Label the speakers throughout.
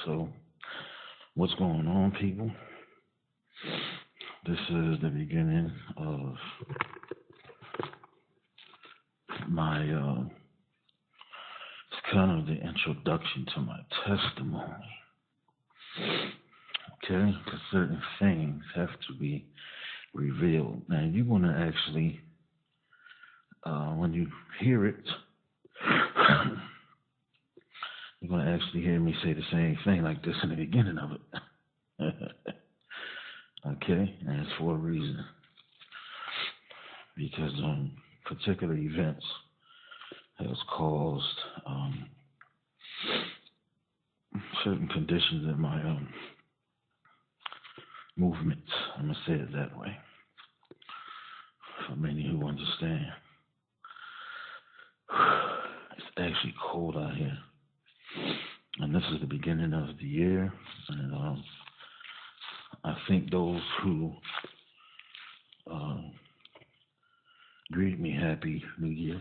Speaker 1: So, what's going on, people? This is the beginning of my, it's kind of the introduction to my testimony. Okay? Because certain things have to be revealed. Now, you want to actually, when you hear it, you're going to actually hear me say the same thing like this in the beginning of it. Okay? And it's for a reason. Because particular events has caused certain conditions in my movements. I'm going to say it that way. For many who understand. It's actually cold out here. And this is the beginning of the year. And I think those who greet me Happy New Year's.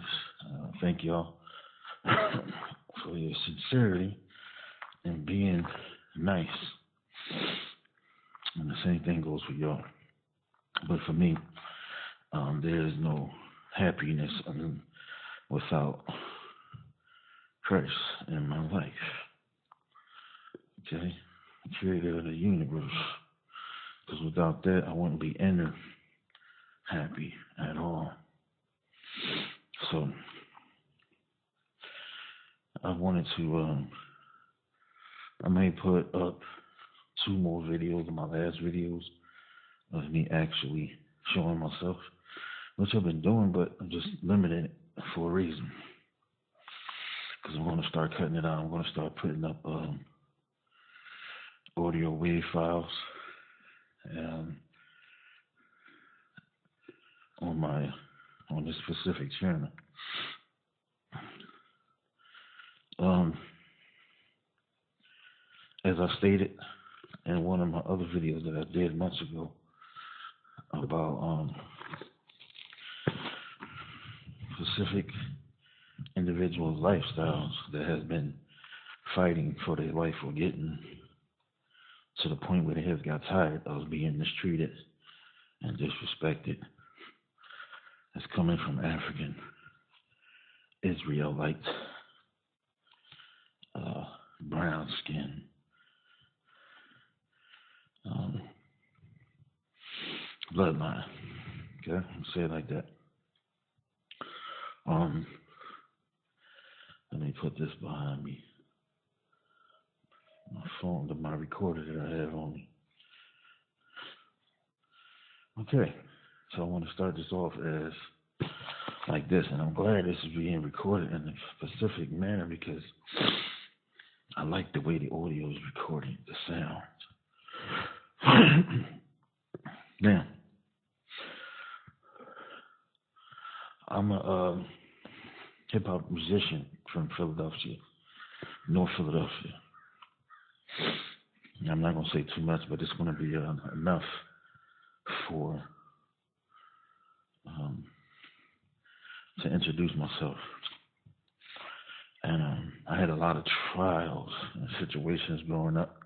Speaker 1: Thank y'all for your sincerity and being nice. And the same thing goes for y'all. But for me, there is no happiness without Christ in my life. Okay? The creator of the universe. Because without that, I wouldn't be happy at all. So, I wanted to, I may put up 2 more videos of my last videos of me actually showing myself, which I've been doing, but I'm just limiting it for a reason. Because I'm going to start cutting it out. I'm going to start putting up audio wave files on this specific channel. As I stated in one of my other videos that I did months ago about specific individuals' lifestyles that has been fighting for their life or getting to the point where they have got tired of being mistreated and disrespected. It's coming from African Israelite brown skin bloodline. Okay, I'll say it like that. Let me put this behind me. My phone, my recorder that I have on me. Okay, so I want to start this off as like this, and I'm glad this is being recorded in a specific manner because I like the way the audio is recording, the sound. Now, I'm a hip-hop musician from Philadelphia, North Philadelphia. I'm not going to say too much, but it's going to be enough for to introduce myself. And I had a lot of trials and situations growing up,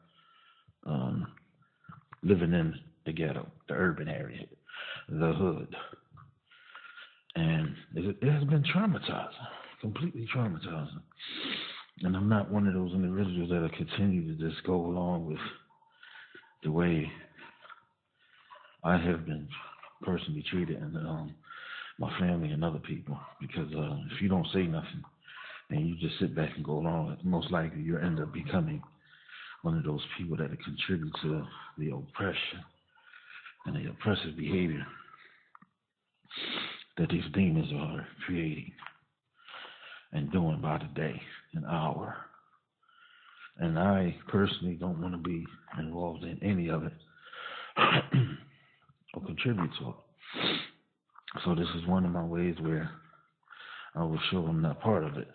Speaker 1: living in the ghetto, the urban area, the hood. And it has been traumatizing, completely traumatizing. And I'm not one of those individuals that'll continue to just go along with the way I have been personally treated and my family and other people. Because if you don't say nothing and you just sit back and go along, most likely you'll end up becoming one of those people that contribute to the oppression and the oppressive behavior that these demons are creating and doing by the day, an hour. And I personally don't want to be involved in any of it or contribute to it. So this is one of my ways where I will show I'm not part of it.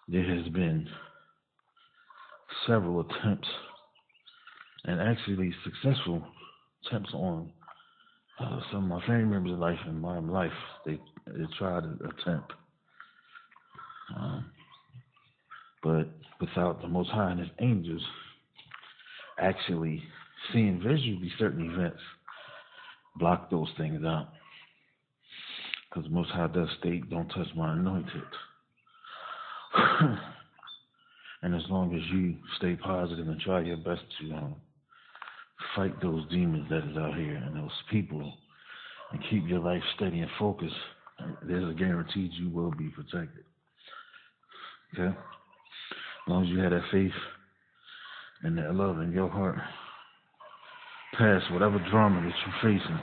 Speaker 1: There has been several attempts, and actually successful attempts on some of my family members' life and my life. They tried to attempt Um, but without the Most High and His angels actually seeing visually certain events, block those things out. Because Most High does state, don't touch my anointed. And as long as you stay positive and try your best to fight those demons that is out here and those people and keep your life steady and focused, there's a guarantee you will be protected. Okay? As long as you have that faith and that love in your heart, past whatever drama that you're facing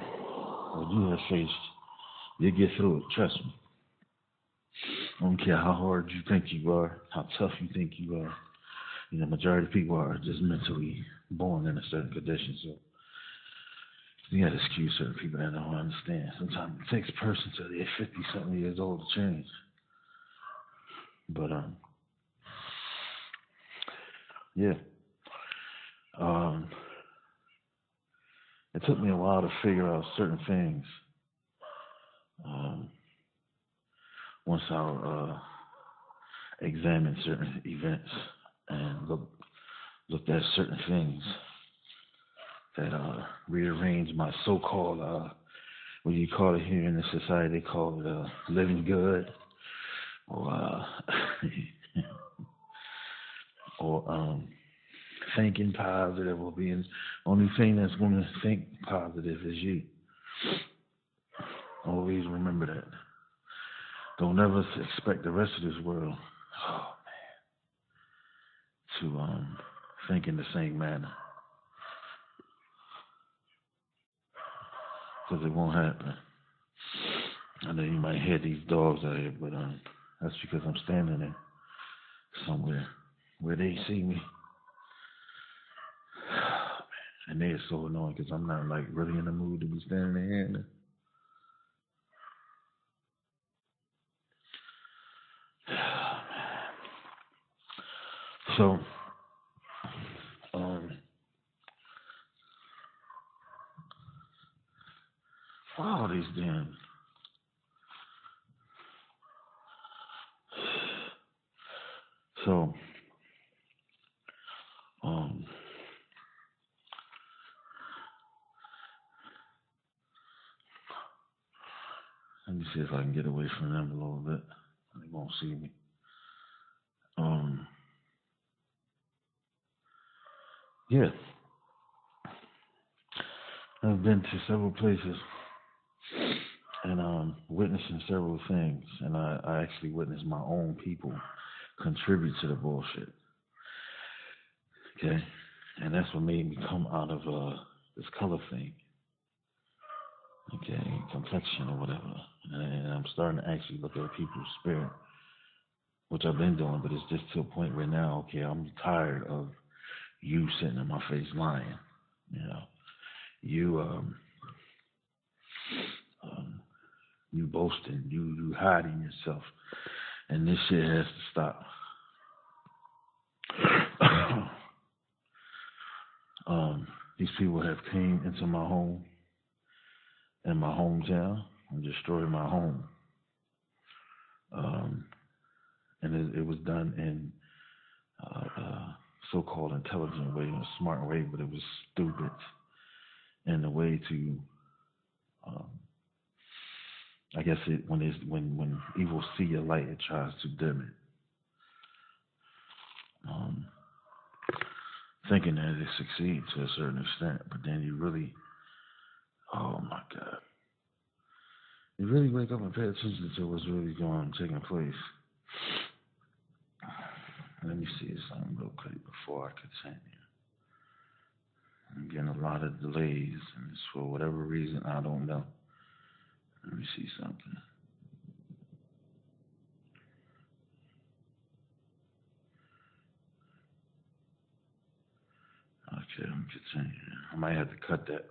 Speaker 1: or you have faced, you'll get through it. Trust me. I don't care how hard you think you are, how tough you think you are. You know, majority of people are just mentally born in a certain condition. So you got to excuse certain people that don't understand. Sometimes it takes a person till they're 50-something years old to change. But yeah. It took me a while to figure out certain things. Once I examined certain events and looked at certain things that rearranged my so-called, what do you call it here in the society? They call it living good, or or thinking positive, or being only thing that's going to think positive is you. Always remember that. Don't ever expect the rest of this world, to think in the same manner, because it won't happen. I know you might hear these dogs out here, but that's because I'm standing there somewhere where they see me. And they're so annoying because I'm not like really in the mood to be standing there. So, all these damn. So, let me see if I can get away from them a little bit. They won't see me. Yeah. I've been to several places and witnessing several things, and I actually witnessed my own people contribute to the bullshit. Okay? And that's what made me come out of this color thing. Okay, complexion or whatever. And I'm starting to actually look at people's spirit, which I've been doing, but it's just to a point where now, okay, I'm tired of you sitting in my face lying. You know, you boasting, you hiding yourself, and this shit has to stop. These people have came into my home in my hometown and destroyed my home. And it was done in so-called intelligent way, a smart way, but it was stupid in a way to, I guess when evil see a light, it tries to dim it, thinking that it succeeds to a certain extent, but then you really, oh my God, you really wake up and pay attention to what's really taking place. Let me see something real quick before I continue. I'm getting a lot of delays, and it's for whatever reason, I don't know. Let me see something. Okay, I'm continuing. I might have to cut that.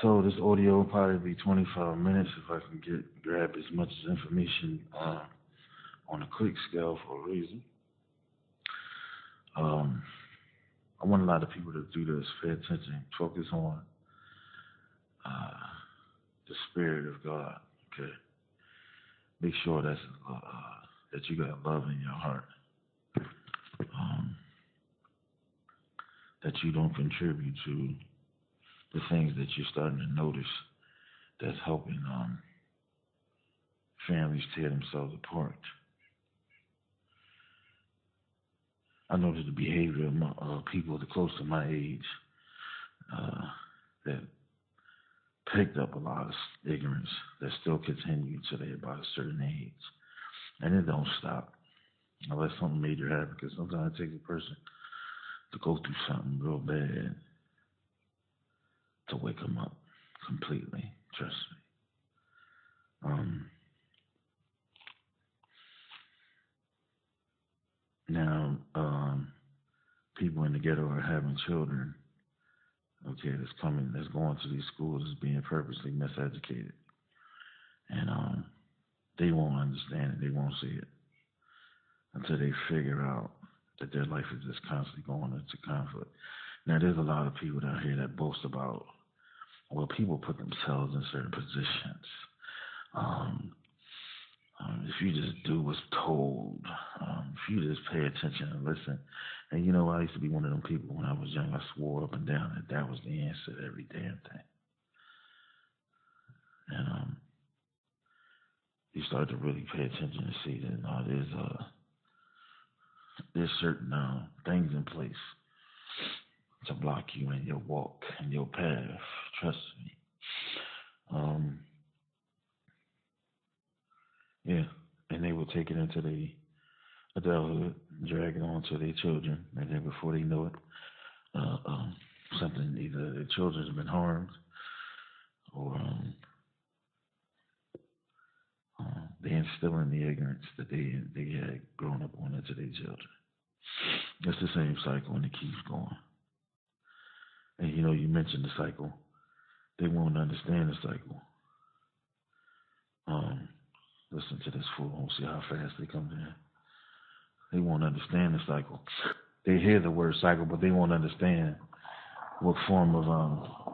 Speaker 1: So this audio will probably be 25 minutes if I can grab as much information on a quick scale for a reason. I want a lot of people to do this, pay attention, focus on the Spirit of God, okay? make sure that you got love in your heart. Um, that you don't contribute to the things that you're starting to notice that's helping families tear themselves apart. I noticed the behavior of people that are close to my age uh, that picked up a lot of ignorance that still continue today about a certain age. And it don't stop unless something major happens, because sometimes it takes a person to go through something real bad to wake them up completely. Trust me. Now, people in the ghetto are having children, okay, that's going to these schools is being purposely miseducated. And they won't understand it, they won't see it until they figure out that their life is just constantly going into conflict. Now, there's a lot of people out here that boast about, well, people put themselves in certain positions. Um, if you just do what's told, if you just pay attention and listen. And you know, I used to be one of them people when I was young. I swore up and down that that was the answer to every damn thing. And you start to really pay attention and see that there's certain things in place to block you in your walk and your path. Trust me. Yeah, and they will take it into the adulthood, drag it on to their children, and then before they know it, something, either the children have been harmed or they instill in the ignorance that they had grown up on into their children. It's the same cycle, and it keeps going. And you know, you mentioned the cycle. They won't understand the cycle. Listen to this fool. We'll see how fast they come in. They won't understand the cycle. They hear the word cycle, but they won't understand what form of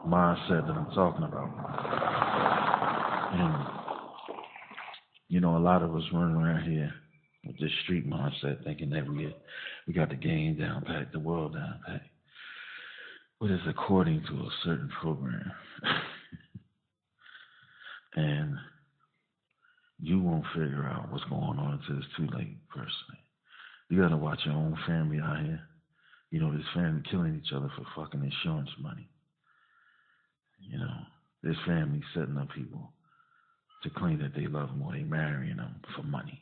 Speaker 1: mindset that I'm talking about. And, you know, a lot of us run around here with this street mindset thinking that we got the game down pat, the world down pat. But it's according to a certain program. And you won't figure out what's going on until it's too late, personally. You got to watch your own family out here. You know, this family killing each other for fucking insurance money. You know, this family setting up people to claim that they love them or they marrying them for money.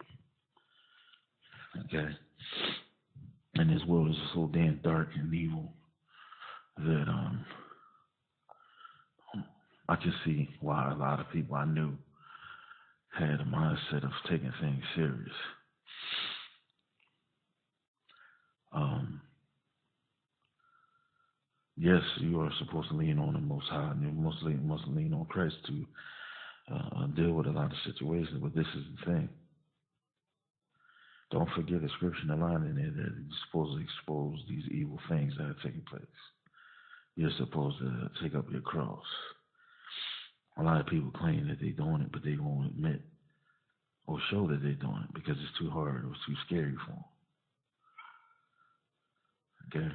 Speaker 1: Okay? And this world is so damn dark and evil that I can see why a lot of people I knew had a mindset of taking things serious. Yes, you are supposed to lean on the Most High, and you must lean on Christ to deal with a lot of situations, but this is the thing. Don't forget the scripture in the line in there that you're supposed to expose these evil things that are taking place. You're supposed to take up your cross. A lot of people claim that they're doing it, but they won't admit or show that they're doing it because it's too hard or too scary for them. Okay?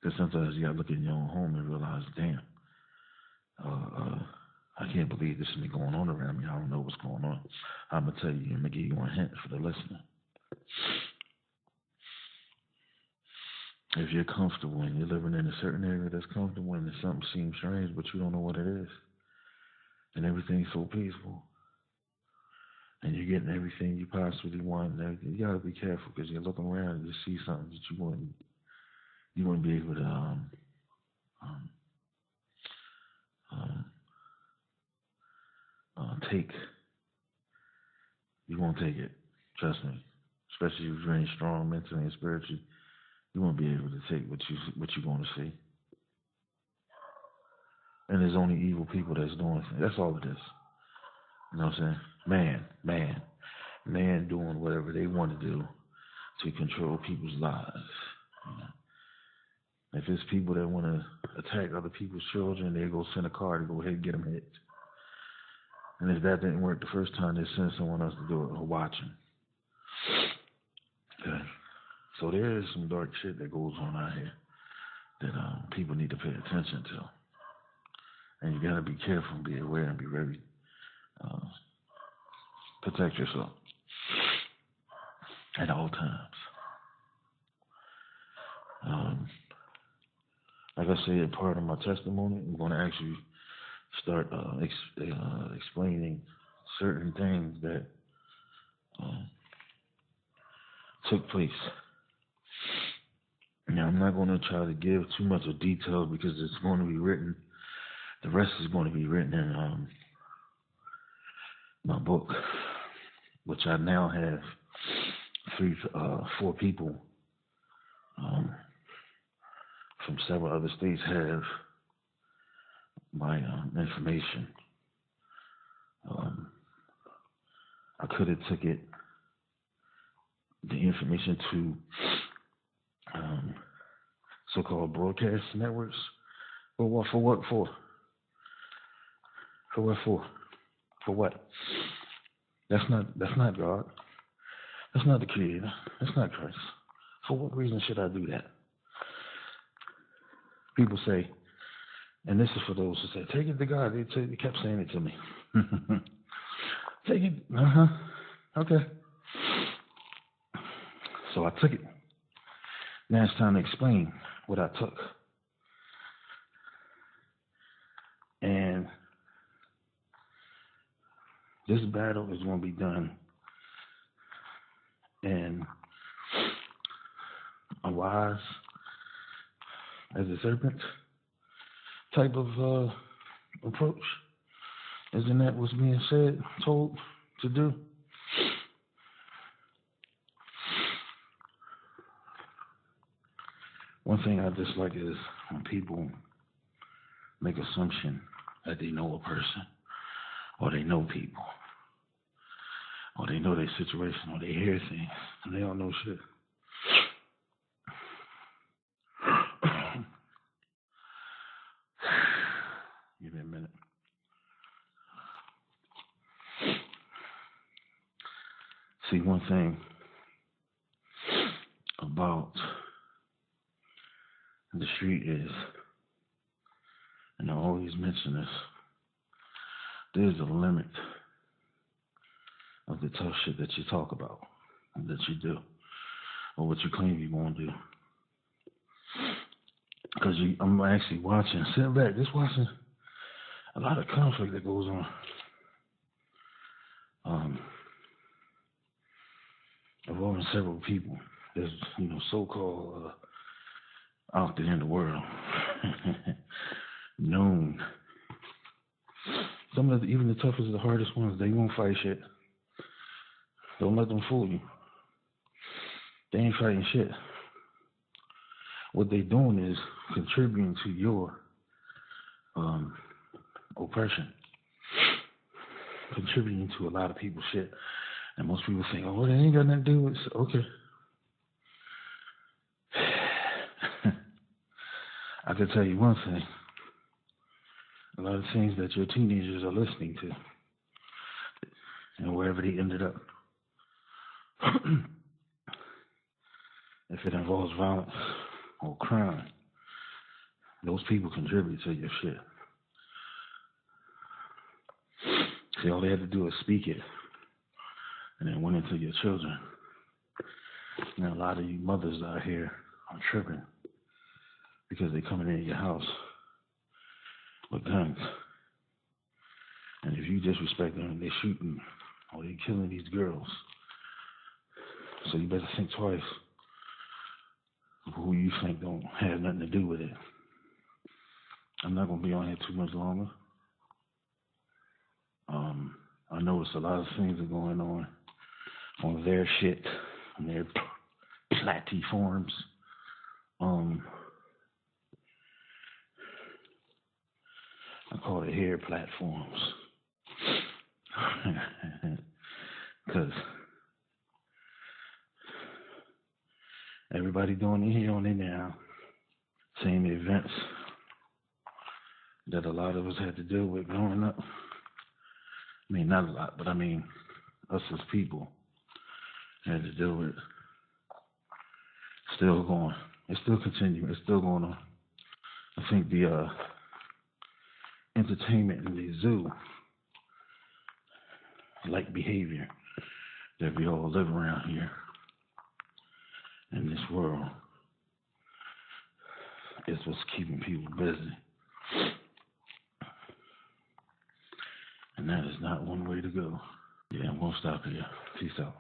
Speaker 1: Because sometimes you got to look in your own home and realize, damn, I can't believe this is going on around me. I don't know what's going on. I'm going to tell you, I'm going to give you a hint for the listener. If you're comfortable and you're living in a certain area that's comfortable and something seems strange, but you don't know what it is, and everything's so peaceful, and you're getting everything you possibly want and everything, you got to be careful because you're looking around and you see something that you wouldn't be able to take. You won't take it. Trust me. Especially if you're very strong mentally and spiritually, you won't be able to take what you're going to see. And there's only evil people that's doing things. That's all it is. You know what I'm saying? Man doing whatever they want to do to control people's lives. You know? If it's people that want to attack other people's children, they go send a car to go ahead and get them hit. And if that didn't work the first time, they send someone else to do it or watching. Okay. So there is some dark shit that goes on out here that people need to pay attention to. And you gotta be careful and be aware and be very protect yourself at all times. Like I said, part of my testimony, I'm going to actually start explaining certain things that took place. Now, I'm not going to try to give too much of detail because it's going to be written. The rest is going to be written in my book, which I now have 4 people from several other states have my information. I could have took the information to so-called broadcast networks. But what for? What for? For what for? For what? That's not God. That's not the Creator. That's not Christ. For what reason should I do that? People say, and this is for those who say, take it to God. They kept saying it to me. Take it. Okay. So I took it. Now it's time to explain what I took. And this battle is going to be done in a wise as a serpent type of approach. Isn't that what's being said, told to do? One thing I dislike is when people make assumption that they know a person, or they know people, or they know their situation, or they hear things, and they don't know shit. Give me a minute. See, one thing about the street is, and I always mention this, there's a limit of the tough shit that you talk about, that you do, or what you claim you're going to do. Because I'm actually sitting back, just watching a lot of conflict that goes on, involving several people. There's, so-called out there in the world, known. Some of even the toughest, the hardest ones, they won't fight shit. Don't let them fool you. They ain't fighting shit. What they doing is contributing to your oppression, contributing to a lot of people's shit. And most people think, oh, they ain't got nothing to do with it. Okay. I can tell you one thing. A lot of things that your teenagers are listening to, and wherever they ended up, if it involves violence or crime, those people contribute to your shit. See, all they had to do is speak it, and it went into your children. Now, a lot of you mothers out here are tripping because they're coming in your house with guns. And if you disrespect them, they're shooting or they're killing these girls. So you better think twice who you think don't have nothing to do with it. I'm not going to be on here too much longer. I noticed a lot of things are going on their shit, on their platforms. I call it hair platforms. Because everybody doing it here on it now. Same events that a lot of us had to deal with growing up. I mean, not a lot, but I mean, us as people had to deal with. Still going. It's still continuing. It's still going on. I think the entertainment in the zoo, like behavior that we all live around here in this world, is what's keeping people busy. And that is not one way to go. Yeah, I'm going to stop here. Peace out.